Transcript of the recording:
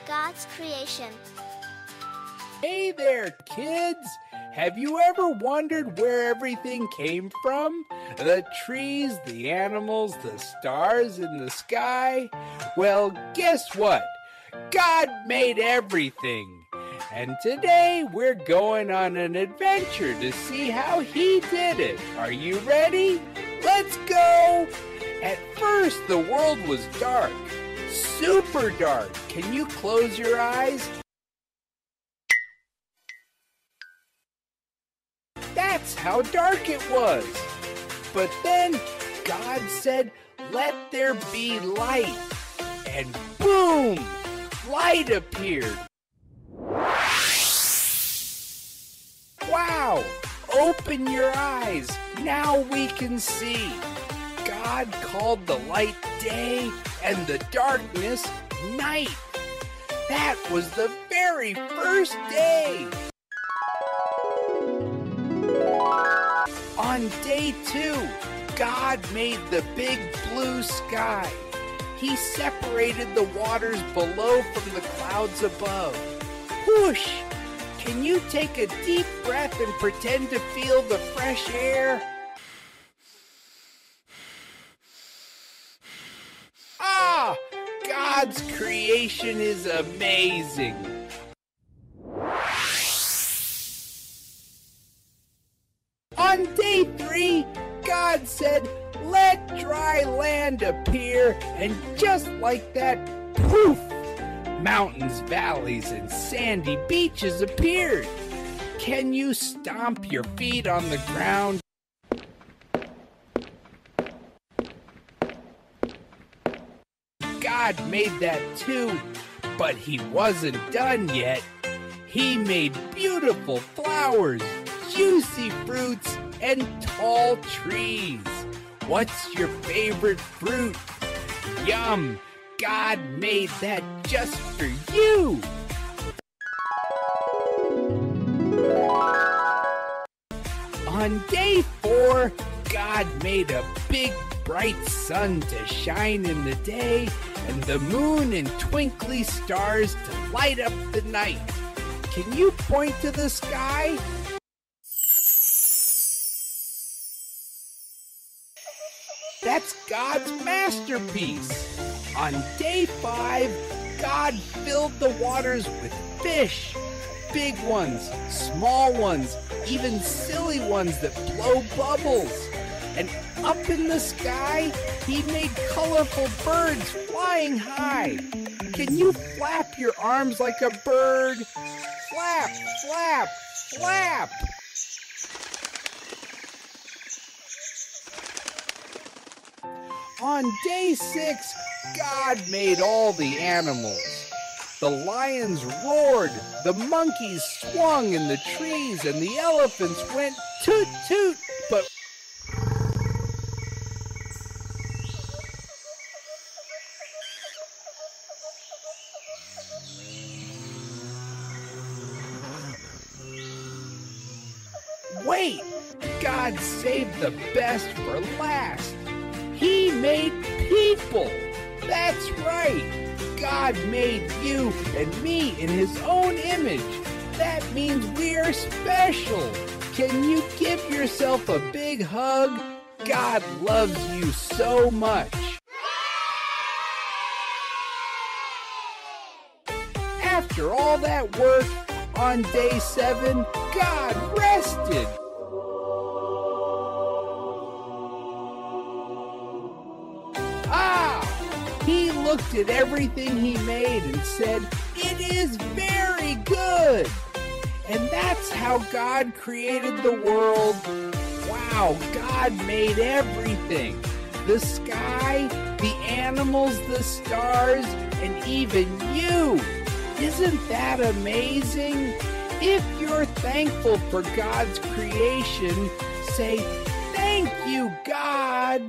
God's creation. Hey there, kids! Have you ever wondered where everything came from? The trees, the animals, the stars in the sky? Well, guess what? God made everything. And today we're going on an adventure to see how He did it. Are you ready? Let's go! At first, the world was dark. Super dark. Can you close your eyes? That's how dark it was. But then God said, "Let there be light." And boom! Light appeared. Wow! Open your eyes. Now we can see. God called the light day and the darkness night. That was the very first day. On day 2, God made the big blue sky. He separated the waters below from the clouds above. Whoosh! Can you take a deep breath and pretend to feel the fresh air? Ah! God's creation is amazing. On day 3, God said, "Let dry land appear," and just like that, poof! Mountains, valleys, and sandy beaches appeared. Can you stomp your feet on the ground? God made that too, but He wasn't done yet. He made beautiful flowers, juicy fruits, and tall trees. What's your favorite fruit? Yum! God made that just for you. On day 4, God made a big bright sun to shine in the day, and the moon and twinkly stars to light up the night. Can you point to the sky? That's God's masterpiece. On day 5, God filled the waters with fish. Big ones, small ones, even silly ones that blow bubbles. And up in the sky, He made colorful birds flying high. Can you flap your arms like a bird? Flap, flap, flap! On day 6, God made all the animals. The lions roared, the monkeys swung in the trees, and the elephants went toot toot, but wait! God saved the best for last. He made people. That's right. God made you and me in His own image. That means we are special. Can you give yourself a big hug? God loves you so much. After all that work, on day 7, God rested. He looked at everything He made and said, "It is very good." And that's how God created the world. Wow, God made everything. The sky, the animals, the stars, and even you. Isn't that amazing? If you're thankful for God's creation, say, "Thank you, God."